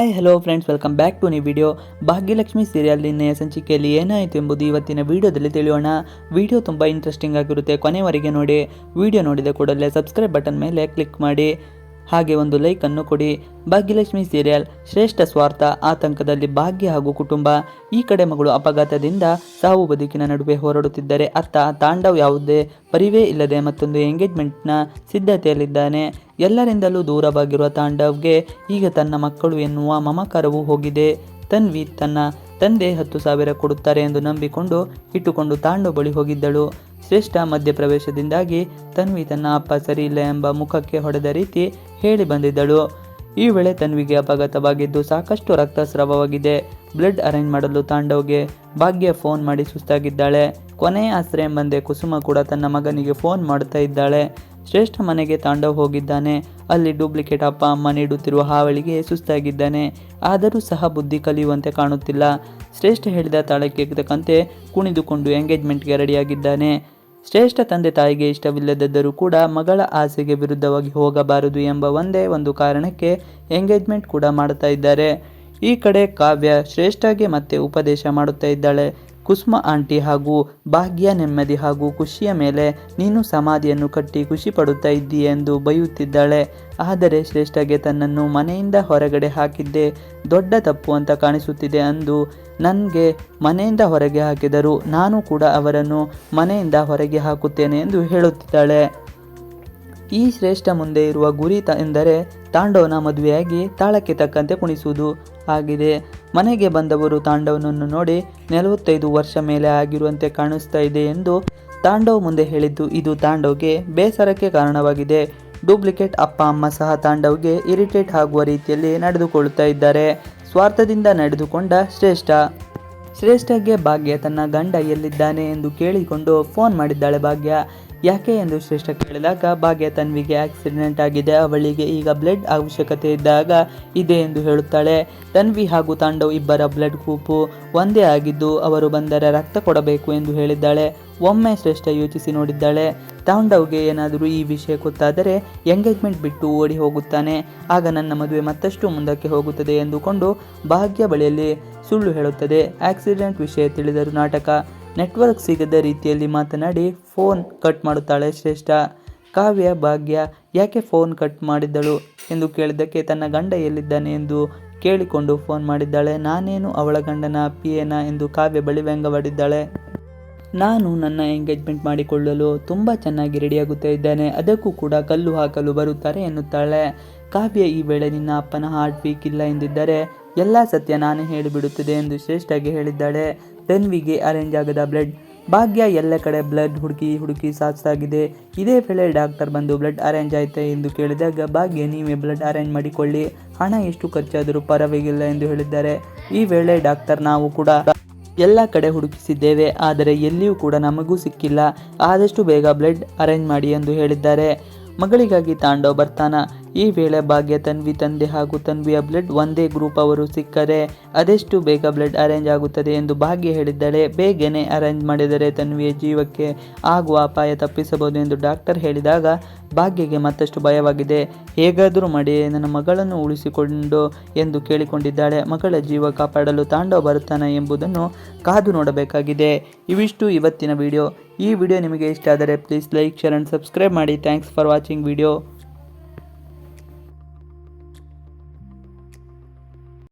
Hi hello friends, welcome back to new video. Bhagyalakshmi serial ನಿನ್ನೆಯ ಸಂಚಿಕೆಯಲ್ಲಿ ಏನಾಯಿತು ಎಂಬುದು ಇವತ್ತಿನ ವಿಡಿಯೋದಲ್ಲಿ ತಿಳಿಯೋಣ. ವಿಡಿಯೋ ತುಂಬ ಇಂಟ್ರೆಸ್ಟಿಂಗ್ ಆಗಿರುತ್ತೆ, ಕೊನೆವರೆಗೆ ನೋಡಿ. ವಿಡಿಯೋ ನೋಡಿದ ಕೂಡಲೇ ಸಬ್ಸ್ಕ್ರೈಬ್ ಬಟನ್ ಮೇಲೆ ಕ್ಲಿಕ್ ಮಾಡಿ, ಹಾಗೆ ಒಂದು ಲೈಕ್ ಅನ್ನು ಕೊಡಿ. ಭಾಗ್ಯಲಕ್ಷ್ಮಿ ಸೀರಿಯಲ್ ಶ್ರೇಷ್ಠ ಸ್ವಾರ್ಥ ಆತಂಕದಲ್ಲಿ ಭಾಗ್ಯ ಹಾಗೂ ಕುಟುಂಬ. ಈ ಕಡೆ ಮಗಳು ಅಪಘಾತದಿಂದ ಸಾವು ಬದುಕಿನ ನಡುವೆ ಹೋರಾಡುತ್ತಿದ್ದರೆ, ಅತ್ತ ತಾಂಡವ್ ಯಾವುದೇ ಪರಿವೇ ಇಲ್ಲದೆ ಮತ್ತೊಂದು ಎಂಗೇಜ್ಮೆಂಟ್ನ ಸಿದ್ಧತೆಯಲ್ಲಿದ್ದಾನೆ. ಎಲ್ಲರಿಂದಲೂ ದೂರವಾಗಿರುವ ತಾಂಡವ್ಗೆ ಈಗ ತನ್ನ ಮಕ್ಕಳು ಎನ್ನುವ ಮಮಕಾರವೂ ಹೋಗಿದೆ. ತನ್ವಿ ತನ್ನ ತಂದೆ 10,000 ಕೊಡುತ್ತಾರೆ ಎಂದು ನಂಬಿಕೊಂಡು ಇಟ್ಟುಕೊಂಡು ತಾಂಡವ್ ಬಳಿ ಹೋಗಿದ್ದಳು. ಶ್ರೇಷ್ಠ ಮಧ್ಯಪ್ರವೇಶದಿಂದಾಗಿ ತನ್ವಿ ತನ್ನ ಅಪ್ಪ ಸರಿಯಿಲ್ಲ ಎಂಬ ಮುಖಕ್ಕೆ ಹೊಡೆದ ರೀತಿ ಹೇಳಿ ಬಂದಿದ್ದಳು. ಈ ವೇಳೆ ತನ್ವಿಗೆ ಅಪಘಾತವಾಗಿದ್ದು ಸಾಕಷ್ಟು ರಕ್ತಸ್ರಾವವಾಗಿದೆ. ಬ್ಲಡ್ ಅರೇಂಜ್ ಮಾಡಲು ತಾಂಡವ್ಗೆ ಭಾಗ್ಯ ಫೋನ್ ಮಾಡಿ ಸುಸ್ತಾಗಿದ್ದಾಳೆ. ಕೊನೆಯ ಆಶ್ರಯ ಬಂದೆ ಕುಸುಮ ಕೂಡ ತನ್ನ ಮಗನಿಗೆ ಫೋನ್ ಮಾಡ್ತಾ ಇದ್ದಾಳೆ. ಶ್ರೇಷ್ಠ ಮನೆಗೆ ತಾಂಡವ್ ಹೋಗಿದ್ದಾನೆ. ಅಲ್ಲಿ ಡೂಪ್ಲಿಕೇಟ್ ಅಪ್ಪ ಅಮ್ಮ ನೀಡುತ್ತಿರುವ ಹಾವಳಿಗೆ ಸುಸ್ತಾಗಿದ್ದಾನೆ. ಆದರೂ ಸಹ ಬುದ್ಧಿ ಕಲಿಯುವಂತೆ ಕಾಣುತ್ತಿಲ್ಲ. ಶ್ರೇಷ್ಠ ಹೇಳಿದ ತಾಳಕ್ಕೆ ತಕ್ಕಂತೆ ಕುಣಿದುಕೊಂಡು ಎಂಗೇಜ್ಮೆಂಟ್ಗೆ ರೆಡಿಯಾಗಿದ್ದಾನೆ. ಶ್ರೇಷ್ಠ ತಂದೆ ತಾಯಿಗೆ ಇಷ್ಟವಿಲ್ಲದಿದ್ದರೂ ಕೂಡ ಮಗಳ ಆಸೆಗೆ ವಿರುದ್ಧವಾಗಿ ಹೋಗಬಾರದು ಎಂಬ ಒಂದೇ ಒಂದು ಕಾರಣಕ್ಕೆ ಎಂಗೇಜ್ಮೆಂಟ್ ಕೂಡ ಮಾಡ್ತಾ ಇದ್ದಾರೆ. ಈ ಕಡೆ ಕಾವ್ಯ ಶ್ರೇಷ್ಠಗೆ ಮತ್ತೆ ಉಪದೇಶ ಮಾಡುತ್ತಾ ಇದ್ದಾಳೆ. ಕುಸುಮ ಆಂಟಿ ಹಾಗೂ ಭಾಗ್ಯ ನೆಮ್ಮದಿ ಹಾಗೂ ಖುಷಿಯ ಮೇಲೆ ನೀನು ಸಮಾಧಿಯನ್ನು ಕಟ್ಟಿ ಖುಷಿ ಪಡುತ್ತಾ ಇದ್ದೀಯ ಎಂದು ಬೈಯುತ್ತಿದ್ದಾಳೆ. ಆದರೆ ಶ್ರೇಷ್ಠಗೆ ತನ್ನನ್ನು ಮನೆಯಿಂದ ಹೊರಗಡೆ ಹಾಕಿದ್ದೇ ದೊಡ್ಡ ತಪ್ಪು ಅಂತ ಕಾಣಿಸುತ್ತಿದೆ. ಅಂದು ನನಗೆ ಮನೆಯಿಂದ ಹೊರಗೆ ಹಾಕಿದರು, ನಾನು ಕೂಡ ಅವರನ್ನು ಮನೆಯಿಂದ ಹೊರಗೆ ಹಾಕುತ್ತೇನೆ ಎಂದು ಹೇಳುತ್ತಿದ್ದಾಳೆ. ಈ ಶ್ರೇಷ್ಠ ಮುಂದೆ ಇರುವ ಗುರಿ ಎಂದರೆ ತಾಂಡವನ ಮದುವೆಯಾಗಿ ತಾಳಕ್ಕೆ ತಕ್ಕಂತೆ ಕುಣಿಸುವುದು ಆಗಿದೆ. ಮನೆಗೆ ಬಂದವರು ತಾಂಡವನನ್ನು ನೋಡಿ 45 ವರ್ಷ ಮೇಲೆ ಆಗಿರುವಂತೆ ಕಾಣಿಸ್ತಾ ಇದೆ ಎಂದು ತಾಂಡವ್ ಮುಂದೆ ಹೇಳಿದ್ದು ಇದು ತಾಂಡವ್ಗೆ ಬೇಸರಕ್ಕೆ ಕಾರಣವಾಗಿದೆ. ಡೂಪ್ಲಿಕೇಟ್ ಅಪ್ಪ ಅಮ್ಮ ಸಹ ತಾಂಡವ್ಗೆ ಇರಿಟೇಟ್ ಆಗುವ ರೀತಿಯಲ್ಲಿ ನಡೆದುಕೊಳ್ಳುತ್ತಾ ಇದ್ದಾರೆ. ಸ್ವಾರ್ಥದಿಂದ ನಡೆದುಕೊಂಡ ಶ್ರೇಷ್ಠಗೆ ಭಾಗ್ಯ ತನ್ನ ಗಂಡ ಎಲ್ಲಿದ್ದಾನೆ ಎಂದು ಕೇಳಿಕೊಂಡು ಫೋನ್ ಮಾಡಿದ್ದಾಳೆ. ಭಾಗ್ಯ ಯಾಕೆ ಎಂದು ಶ್ರೇಷ್ಠ ಕೇಳಿದಾಗ ಭಾಗ್ಯ ತನ್ವಿಗೆ ಆಕ್ಸಿಡೆಂಟ್ ಆಗಿದೆ, ಅವಳಿಗೆ ಈಗ ಬ್ಲಡ್ ಅವಶ್ಯಕತೆ ಇದ್ದಾಗ ಇದೆ ಎಂದು ಹೇಳುತ್ತಾಳೆ. ತನ್ವಿ ಹಾಗೂ ತಾಂಡವ್ ಇಬ್ಬರ ಬ್ಲಡ್ ಗ್ರೂಪು ಒಂದೇ ಆಗಿದ್ದು ಅವರು ಬಂದರೆ ರಕ್ತ ಕೊಡಬೇಕು ಎಂದು ಹೇಳಿದ್ದಾಳೆ. ಒಮ್ಮೆ ಶ್ರೇಷ್ಠ ಯೋಚಿಸಿ ನೋಡಿದ್ದಾಳೆ. ತಾಂಡವ್ಗೆ ಏನಾದರೂ ಈ ವಿಷಯ ಗೊತ್ತಾದರೆ ಎಂಗೇಜ್ಮೆಂಟ್ ಬಿಟ್ಟು ಓಡಿ ಹೋಗುತ್ತಾನೆ, ಆಗ ನನ್ನ ಮದುವೆ ಮತ್ತಷ್ಟು ಮುಂದಕ್ಕೆ ಹೋಗುತ್ತದೆ ಎಂದುಕೊಂಡು ಭಾಗ್ಯ ಬಳಿಯಲ್ಲಿ ಸುಳ್ಳು ಹೇಳುತ್ತದೆ. ಆಕ್ಸಿಡೆಂಟ್ ವಿಷಯ ತಿಳಿದರೂ ನಾಟಕ, ನೆಟ್ವರ್ಕ್ ಸಿಗದ ರೀತಿಯಲ್ಲಿ ಮಾತನಾಡಿ ಫೋನ್ ಕಟ್ ಮಾಡುತ್ತಾಳೆ ಶ್ರೇಷ್ಠ. ಕಾವ್ಯ ಭಾಗ್ಯ ಯಾಕೆ ಫೋನ್ ಕಟ್ ಮಾಡಿದ್ದಳು ಎಂದು ಕೇಳಿದ್ದಕ್ಕೆ ತನ್ನ ಗಂಡ ಎಲ್ಲಿದ್ದಾನೆ ಎಂದು ಕೇಳಿಕೊಂಡು ಫೋನ್ ಮಾಡಿದ್ದಾಳೆ. ನಾನೇನು ಅವಳ ಗಂಡನ ಪಿಯೇನಾ ಎಂದು ಕಾವ್ಯ ಬಳಿ ವ್ಯಂಗ್ಯವಾಡಿದ್ದಾಳೆ. ನಾನು ನನ್ನ ಎಂಗೇಜ್ಮೆಂಟ್ ಮಾಡಿಕೊಳ್ಳಲು ತುಂಬ ಚೆನ್ನಾಗಿ ರೆಡಿಯಾಗುತ್ತಾ ಇದ್ದೇನೆ, ಅದಕ್ಕೂ ಕೂಡ ಕಲ್ಲು ಹಾಕಲು ಬರುತ್ತಾರೆ ಎನ್ನುತ್ತಾಳೆ. ಕಾವ್ಯ ಈ ವೇಳೆ ನಿನ್ನ ಅಪ್ಪನ ಹಾರ್ಟ್ ವೀಕ್ ಇಲ್ಲ ಎಂದಿದ್ದರೆ ಎಲ್ಲ ಸತ್ಯ ನಾನೇ ಹೇಳಿಬಿಡುತ್ತದೆ ಎಂದು ಶ್ರೇಷ್ಠಗೆ ಹೇಳಿದ್ದಾಳೆ. ತನ್ವಿಗೆ ಅರೇಂಜ್ ಆಗದ ಬ್ಲಡ್. ಭಾಗ್ಯ ಎಲ್ಲ ಕಡೆ ಬ್ಲಡ್ ಹುಡುಕಿ ಸಾಕಾಗಿದೆ. ಇದೇ ವೇಳೆ ಡಾಕ್ಟರ್ ಬಂದು ಬ್ಲಡ್ ಅರೇಂಜ್ ಆಯ್ತಾ ಎಂದು ಕೇಳಿದಾಗ ಭಾಗ್ಯ ನೀವೇ ಬ್ಲಡ್ ಅರೇಂಜ್ ಮಾಡಿಕೊಳ್ಳಿ, ಹಣ ಎಷ್ಟು ಖರ್ಚಾದರೂ ಪರವಾಗಿಲ್ಲ ಎಂದು ಹೇಳಿದ್ದಾರೆ. ಈ ವೇಳೆ ಡಾಕ್ಟರ್ ನಾವು ಕೂಡ ಎಲ್ಲ ಕಡೆ ಹುಡುಕಿಸಿದ್ದೇವೆ, ಆದರೆ ಎಲ್ಲಿಯೂ ಕೂಡ ನಮಗೂ ಸಿಕ್ಕಿಲ್ಲ, ಆದಷ್ಟು ಬೇಗ ಬ್ಲಡ್ ಅರೇಂಜ್ ಮಾಡಿ ಎಂದು ಹೇಳಿದ್ದಾರೆ. ಮಗಳಿಗಾಗಿ ತಾಂಡವ್ ಬರ್ತಾನ. ಈ ವೇಳೆ ಭಾಗ್ಯ ತನ್ವಿ ತಂದೆ ಹಾಗೂ ತನ್ವಿಯ ಬ್ಲಡ್ ಒಂದೇ ಗ್ರೂಪ್ ಅವರು ಸಿಕ್ಕರೆ ಅದೆಷ್ಟು ಬೇಗ ಬ್ಲಡ್ ಅರೇಂಜ್ ಆಗುತ್ತದೆ ಎಂದು ಭಾಗ್ಯ ಹೇಳಿದ್ದಾಳೆ. ಬೇಗನೆ ಅರೇಂಜ್ ಮಾಡಿದರೆ ತನ್ವಿಯ ಜೀವಕ್ಕೆ ಆಗುವ ಅಪಾಯ ತಪ್ಪಿಸಬಹುದು ಎಂದು ಡಾಕ್ಟರ್ ಹೇಳಿದಾಗ ಭಾಗ್ಯಗೆ ಮತ್ತಷ್ಟು ಭಯವಾಗಿದೆ. ಹೇಗಾದರೂ ಮಾಡಿ ನನ್ನ ಮಗಳನ್ನು ಉಳಿಸಿಕೊಂಡು ಎಂದು ಕೇಳಿಕೊಂಡಿದ್ದಾಳೆ. ಮಗಳ ಜೀವ ಕಾಪಾಡಲು ತಾಂಡವ್ ಬರುತ್ತಾನೆ ಎಂಬುದನ್ನು ಕಾದು ನೋಡಬೇಕಾಗಿದೆ. ಇವಿಷ್ಟು ಇವತ್ತಿನ ವಿಡಿಯೋ. ಈ ವಿಡಿಯೋ ನಿಮಗೆ ಇಷ್ಟ ಆದರೆ please like, share and subscribe ಮಾಡಿ. Thanks for watching video.